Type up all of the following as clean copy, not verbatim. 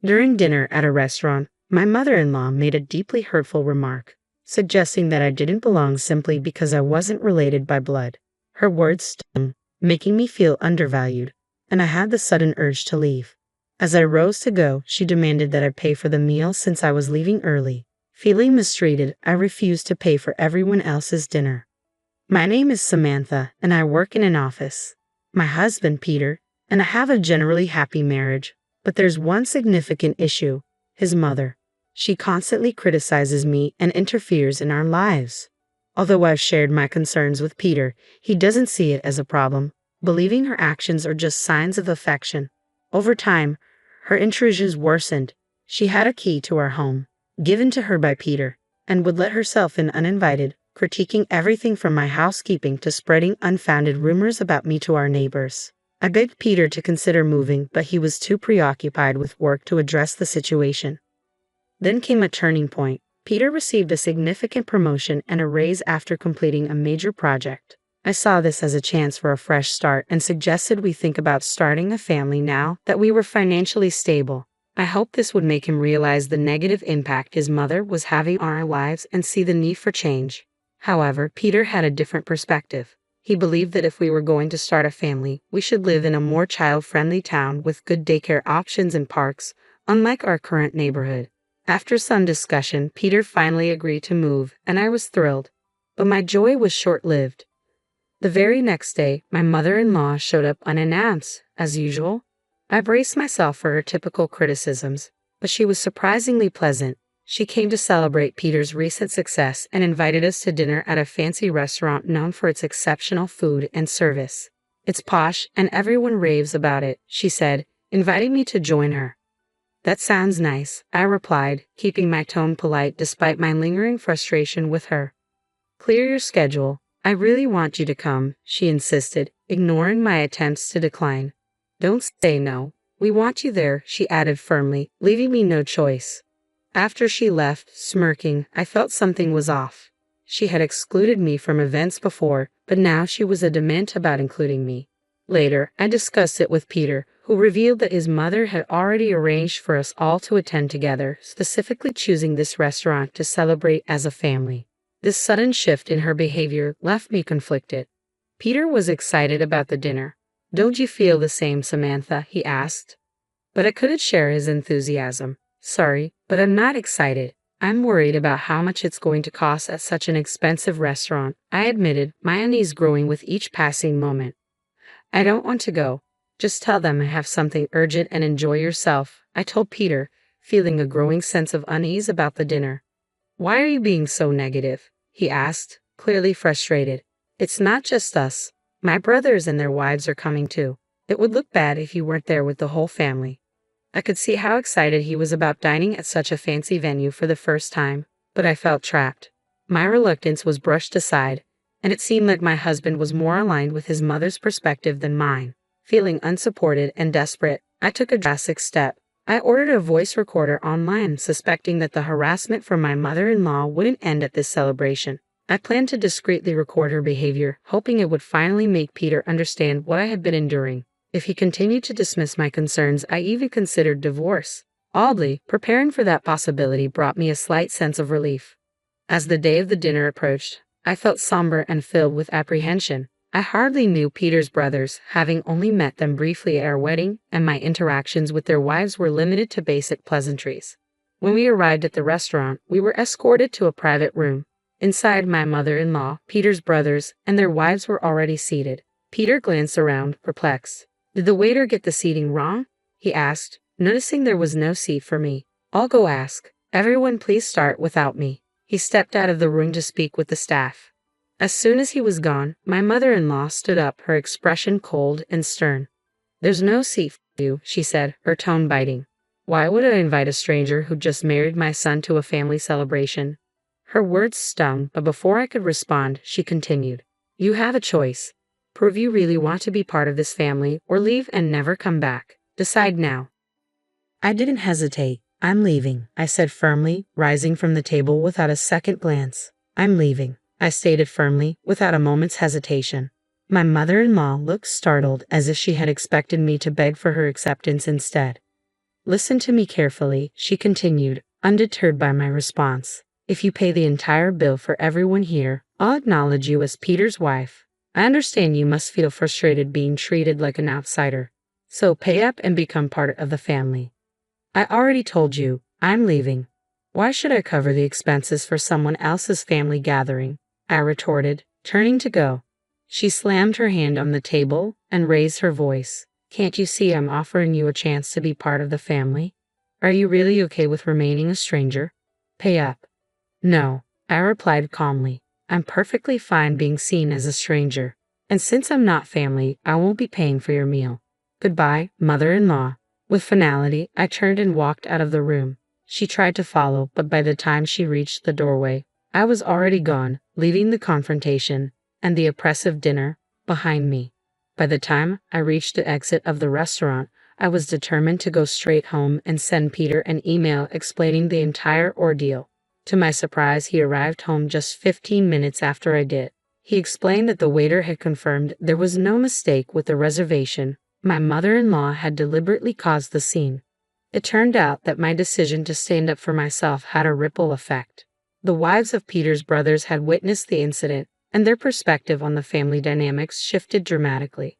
During dinner at a restaurant, my mother-in-law made a deeply hurtful remark, suggesting that I didn't belong simply because I wasn't related by blood. Her words stung, making me feel undervalued, and I had the sudden urge to leave. As I rose to go, she demanded that I pay for the meal since I was leaving early. Feeling mistreated, I refused to pay for everyone else's dinner. My name is Samantha, and I work in an office. My husband, Peter, and I have a generally happy marriage, but there's one significant issue: his mother. She constantly criticizes me and interferes in our lives. Although I've shared my concerns with Peter, he doesn't see it as a problem, believing her actions are just signs of affection. Over time, her intrusions worsened. She had a key to our home, given to her by Peter, and would let herself in uninvited, critiquing everything from my housekeeping to spreading unfounded rumors about me to our neighbors. I begged Peter to consider moving, but he was too preoccupied with work to address the situation. Then came a turning point. Peter received a significant promotion and a raise after completing a major project. I saw this as a chance for a fresh start and suggested we think about starting a family now that we were financially stable. I hoped this would make him realize the negative impact his mother was having on our lives and see the need for change. However, Peter had a different perspective. He believed that if we were going to start a family, we should live in a more child-friendly town with good daycare options and parks, unlike our current neighborhood. After some discussion, Peter finally agreed to move, and I was thrilled. But my joy was short-lived. The very next day, my mother-in-law showed up unannounced, as usual. I braced myself for her typical criticisms, but she was surprisingly pleasant. She came to celebrate Peter's recent success and invited us to dinner at a fancy restaurant known for its exceptional food and service. "It's posh, and everyone raves about it," she said, inviting me to join her. "That sounds nice," I replied, keeping my tone polite despite my lingering frustration with her. "Clear your schedule. I really want you to come," she insisted, ignoring my attempts to decline. "Don't say no. We want you there," she added firmly, leaving me no choice. After she left, smirking, I felt something was off. She had excluded me from events before, but now she was adamant about including me. Later, I discussed it with Peter, who revealed that his mother had already arranged for us all to attend together, specifically choosing this restaurant to celebrate as a family. This sudden shift in her behavior left me conflicted. Peter was excited about the dinner. "Don't you feel the same, Samantha?" he asked. But I couldn't share his enthusiasm. "Sorry, but I'm not excited. I'm worried about how much it's going to cost at such an expensive restaurant," I admitted, my unease growing with each passing moment. "I don't want to go. Just tell them I have something urgent and enjoy yourself," I told Peter, feeling a growing sense of unease about the dinner. "Why are you being so negative?" he asked, clearly frustrated. "It's not just us. My brothers and their wives are coming too. It would look bad if you weren't there with the whole family." I could see how excited he was about dining at such a fancy venue for the first time, but I felt trapped. My reluctance was brushed aside, and it seemed like my husband was more aligned with his mother's perspective than mine. Feeling unsupported and desperate, I took a drastic step. I ordered a voice recorder online, suspecting that the harassment from my mother-in-law wouldn't end at this celebration. I planned to discreetly record her behavior, hoping it would finally make Peter understand what I had been enduring. If he continued to dismiss my concerns, I even considered divorce. Oddly, preparing for that possibility brought me a slight sense of relief. As the day of the dinner approached, I felt somber and filled with apprehension. I hardly knew Peter's brothers, having only met them briefly at our wedding, and my interactions with their wives were limited to basic pleasantries. When we arrived at the restaurant, we were escorted to a private room. Inside, my mother-in-law, Peter's brothers, and their wives were already seated. Peter glanced around, perplexed. "Did the waiter get the seating wrong?" he asked, noticing there was no seat for me. "I'll go ask. Everyone please start without me." He stepped out of the room to speak with the staff. As soon as he was gone, my mother-in-law stood up, her expression cold and stern. "There's no seat for you," she said, her tone biting. "Why would I invite a stranger who just married my son to a family celebration?" Her words stung, but before I could respond, she continued. "You have a choice. Prove you really want to be part of this family, or leave and never come back. Decide now." I didn't hesitate. "I'm leaving," I said firmly, rising from the table without a second glance. "I'm leaving," I stated firmly, without a moment's hesitation. My mother-in-law looked startled, as if she had expected me to beg for her acceptance instead. Listen to me carefully, she continued, undeterred by my response. If you pay the entire bill for everyone here, I'll acknowledge you as Peter's wife. I understand you must feel frustrated being treated like an outsider. So pay up and become part of the family. I already told you, I'm leaving. Why should I cover the expenses for someone else's family gathering? I retorted, turning to go. She slammed her hand on the table and raised her voice. Can't you see I'm offering you a chance to be part of the family? Are you really okay with remaining a stranger? Pay up. No, I replied calmly. I'm perfectly fine being seen as a stranger. And since I'm not family, I won't be paying for your meal. Goodbye, mother-in-law. With finality, I turned and walked out of the room. She tried to follow, but by the time she reached the doorway, I was already gone, leaving the confrontation and the oppressive dinner behind me. By the time I reached the exit of the restaurant, I was determined to go straight home and send Peter an email explaining the entire ordeal. To my surprise, he arrived home just 15 minutes after I did. He explained that the waiter had confirmed there was no mistake with the reservation. My mother-in-law had deliberately caused the scene. It turned out that my decision to stand up for myself had a ripple effect. The wives of Peter's brothers had witnessed the incident, and their perspective on the family dynamics shifted dramatically.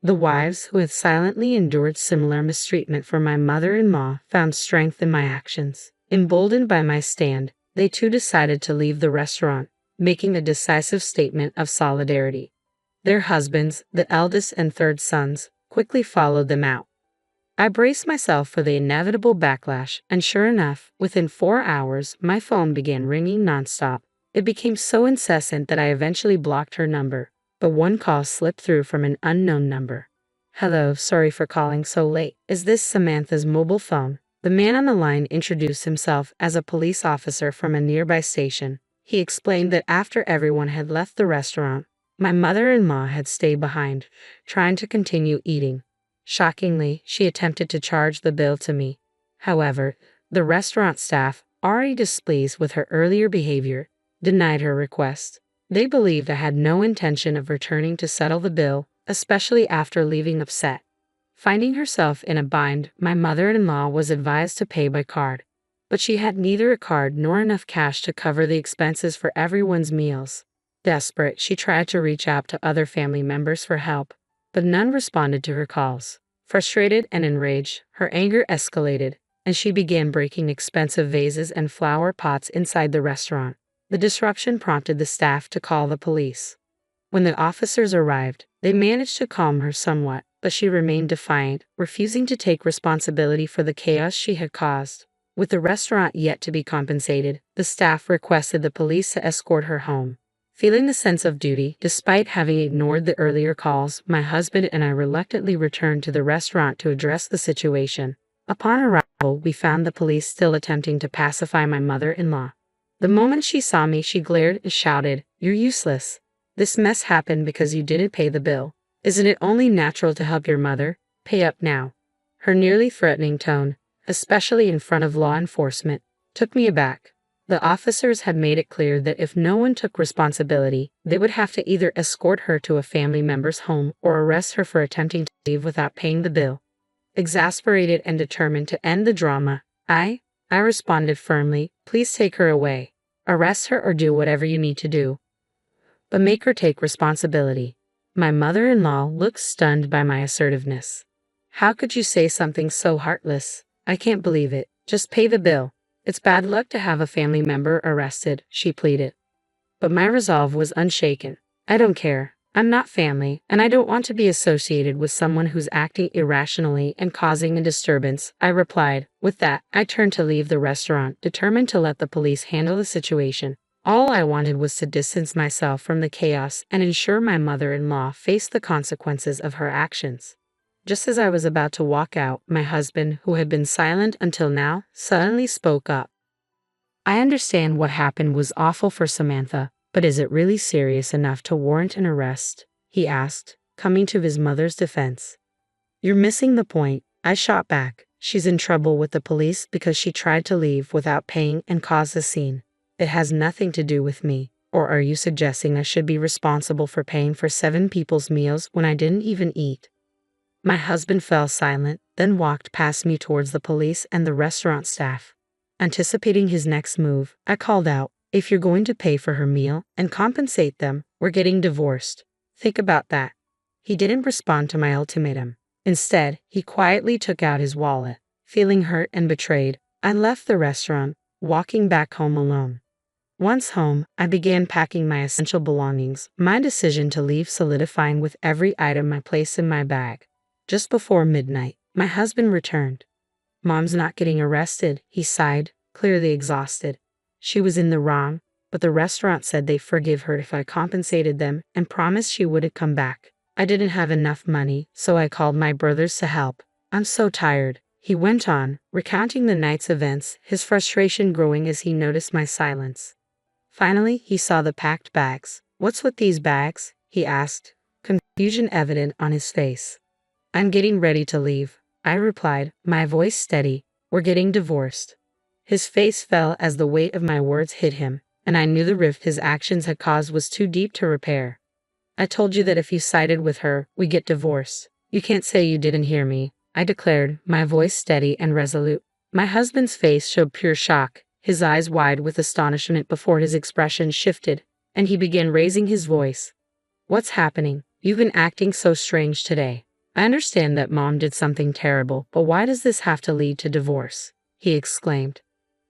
The wives who had silently endured similar mistreatment from my mother-in-law found strength in my actions. Emboldened by my stand, they too decided to leave the restaurant, making a decisive statement of solidarity. Their husbands, the eldest and third sons, quickly followed them out. I braced myself for the inevitable backlash, and sure enough, within 4 hours, my phone began ringing nonstop. It became so incessant that I eventually blocked her number, but one call slipped through from an unknown number. Hello, sorry for calling so late. Is this Samantha's mobile phone? The man on the line introduced himself as a police officer from a nearby station. He explained that after everyone had left the restaurant, my mother-in-law had stayed behind, trying to continue eating. Shockingly, she attempted to charge the bill to me. However, the restaurant staff, already displeased with her earlier behavior, denied her request. They believed I had no intention of returning to settle the bill, especially after leaving upset. Finding herself in a bind, my mother-in-law was advised to pay by card. But she had neither a card nor enough cash to cover the expenses for everyone's meals. Desperate, she tried to reach out to other family members for help, but none responded to her calls. Frustrated and enraged, her anger escalated, and she began breaking expensive vases and flower pots inside the restaurant. The disruption prompted the staff to call the police. When the officers arrived, they managed to calm her somewhat, but she remained defiant, refusing to take responsibility for the chaos she had caused. With the restaurant yet to be compensated, the staff requested the police to escort her home. Feeling the sense of duty, despite having ignored the earlier calls, my husband and I reluctantly returned to the restaurant to address the situation. Upon arrival, we found the police still attempting to pacify my mother-in-law. The moment she saw me, she glared and shouted, "You're useless. This mess happened because you didn't pay the bill. Isn't it only natural to help your mother? Pay up now." Her nearly threatening tone, especially in front of law enforcement, took me aback. The officers had made it clear that if no one took responsibility, they would have to either escort her to a family member's home or arrest her for attempting to leave without paying the bill. Exasperated and determined to end the drama, I responded firmly, "Please take her away. Arrest her or do whatever you need to do. But make her take responsibility." My mother-in-law looked stunned by my assertiveness. "How could you say something so heartless? I can't believe it. Just pay the bill. It's bad luck to have a family member arrested," she pleaded. But my resolve was unshaken. "I don't care. I'm not family, and I don't want to be associated with someone who's acting irrationally and causing a disturbance," I replied. With that, I turned to leave the restaurant, determined to let the police handle the situation. All I wanted was to distance myself from the chaos and ensure my mother-in-law faced the consequences of her actions. Just as I was about to walk out, my husband, who had been silent until now, suddenly spoke up. "I understand what happened was awful for Samantha, but is it really serious enough to warrant an arrest?" he asked, coming to his mother's defense. "You're missing the point," I shot back. "She's in trouble with the police because she tried to leave without paying and caused a scene. It has nothing to do with me. Or are you suggesting I should be responsible for paying for 7 people's meals when I didn't even eat?" My husband fell silent, then walked past me towards the police and the restaurant staff. Anticipating his next move, I called out, "If you're going to pay for her meal and compensate them, we're getting divorced. Think about that." He didn't respond to my ultimatum. Instead, he quietly took out his wallet. Feeling hurt and betrayed, I left the restaurant, walking back home alone. Once home, I began packing my essential belongings, my decision to leave solidifying with every item I placed in my bag. Just before midnight, my husband returned. "Mom's not getting arrested," he sighed, clearly exhausted. She was in the wrong, but the restaurant said they'd forgive her if I compensated them and promised she wouldn't come back. I didn't have enough money, so I called my brothers to help. "I'm so tired," he went on, recounting the night's events, his frustration growing as he noticed my silence. Finally, he saw the packed bags. "What's with these bags?" he asked, confusion evident on his face. "I'm getting ready to leave," I replied, my voice steady. "We're getting divorced." His face fell as the weight of my words hit him, and I knew the rift his actions had caused was too deep to repair. "I told you that if you sided with her, we get divorced. You can't say you didn't hear me," I declared, my voice steady and resolute. My husband's face showed pure shock, his eyes wide with astonishment before his expression shifted, and he began raising his voice. "What's happening? You've been acting so strange today. I understand that Mom did something terrible, but why does this have to lead to divorce?" he exclaimed.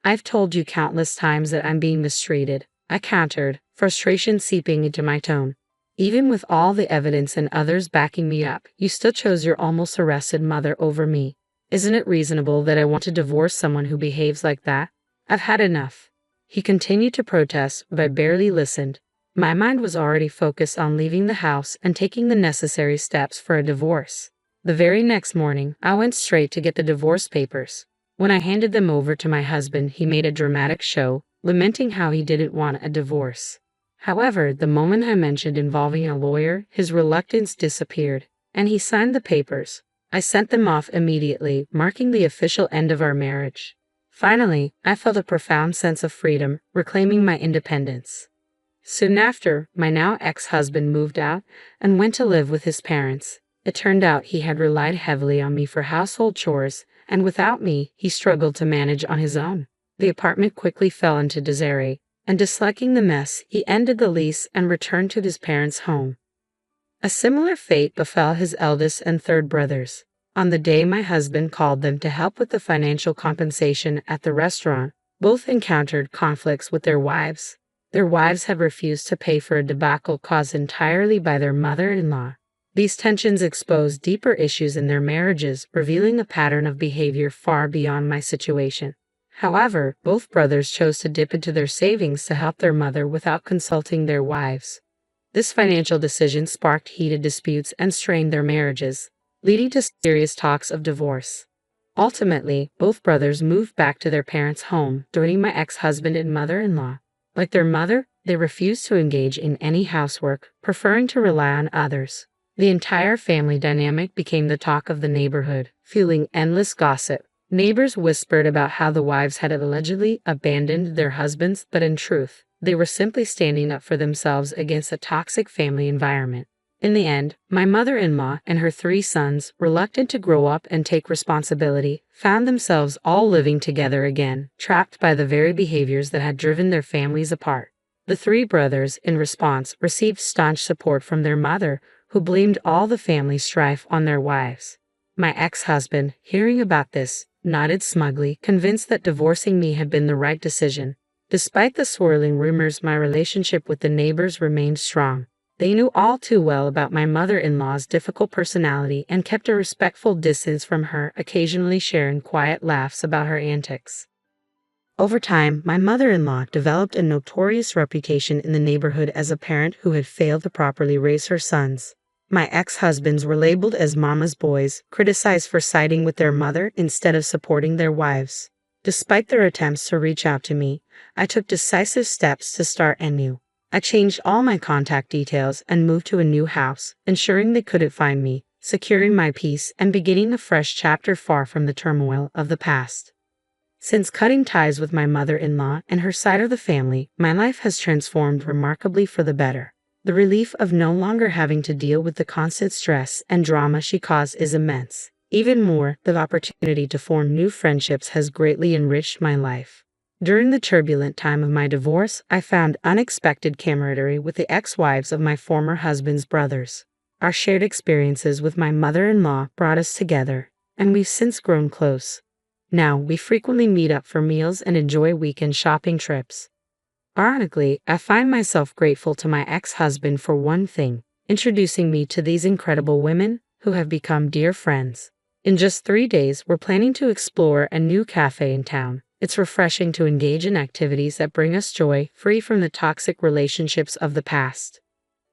"I've told you countless times that I'm being mistreated," I countered, frustration seeping into my tone. "Even with all the evidence and others backing me up, you still chose your almost arrested mother over me. Isn't it reasonable that I want to divorce someone who behaves like that? I've had enough." He continued to protest, but I barely listened. My mind was already focused on leaving the house and taking the necessary steps for a divorce. The very next morning, I went straight to get the divorce papers. When I handed them over to my husband, he made a dramatic show, lamenting how he didn't want a divorce. However, the moment I mentioned involving a lawyer, his reluctance disappeared, and he signed the papers. I sent them off immediately, marking the official end of our marriage. Finally, I felt a profound sense of freedom, reclaiming my independence. Soon after, my now ex-husband moved out and went to live with his parents. It turned out he had relied heavily on me for household chores, and without me, he struggled to manage on his own. The apartment quickly fell into disarray, and disliking the mess, he ended the lease and returned to his parents' home. A similar fate befell his eldest and third brothers. On the day my husband called them to help with the financial compensation at the restaurant, both encountered conflicts with their wives. Their wives had refused to pay for a debacle caused entirely by their mother-in-law. These tensions exposed deeper issues in their marriages, revealing a pattern of behavior far beyond my situation. However, both brothers chose to dip into their savings to help their mother without consulting their wives. This financial decision sparked heated disputes and strained their marriages, leading to serious talks of divorce. Ultimately, both brothers moved back to their parents' home, joining my ex-husband and mother-in-law. Like their mother, they refused to engage in any housework, preferring to rely on others. The entire family dynamic became the talk of the neighborhood, fueling endless gossip. Neighbors whispered about how the wives had allegedly abandoned their husbands, but in truth, they were simply standing up for themselves against a toxic family environment. In the end, my mother-in-law and her 3 sons, reluctant to grow up and take responsibility, found themselves all living together again, trapped by the very behaviors that had driven their families apart. The 3 brothers, in response, received staunch support from their mother, who blamed all the family strife on their wives. My ex-husband, hearing about this, nodded smugly, convinced that divorcing me had been the right decision. Despite the swirling rumors, my relationship with the neighbors remained strong. They knew all too well about my mother-in-law's difficult personality and kept a respectful distance from her, occasionally sharing quiet laughs about her antics. Over time, my mother-in-law developed a notorious reputation in the neighborhood as a parent who had failed to properly raise her sons. My ex-husbands were labeled as mama's boys, criticized for siding with their mother instead of supporting their wives. Despite their attempts to reach out to me, I took decisive steps to start anew. I changed all my contact details and moved to a new house, ensuring they couldn't find me, securing my peace and beginning a fresh chapter far from the turmoil of the past. Since cutting ties with my mother-in-law and her side of the family, my life has transformed remarkably for the better. The relief of no longer having to deal with the constant stress and drama she caused is immense. Even more, the opportunity to form new friendships has greatly enriched my life. During the turbulent time of my divorce, I found unexpected camaraderie with the ex-wives of my former husband's brothers. Our shared experiences with my mother-in-law brought us together, and we've since grown close. Now, we frequently meet up for meals and enjoy weekend shopping trips. Ironically, I find myself grateful to my ex-husband for one thing, introducing me to these incredible women who have become dear friends. In just 3 days, we're planning to explore a new cafe in town. It's refreshing to engage in activities that bring us joy, free from the toxic relationships of the past.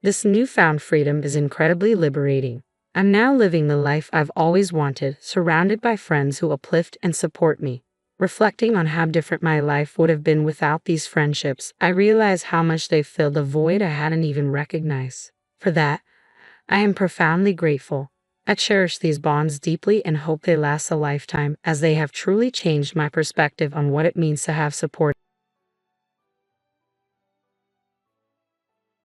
This newfound freedom is incredibly liberating. I'm now living the life I've always wanted, surrounded by friends who uplift and support me. Reflecting on how different my life would have been without these friendships, I realize how much they've filled a void I hadn't even recognized. For that, I am profoundly grateful. I cherish these bonds deeply and hope they last a lifetime, as they have truly changed my perspective on what it means to have support.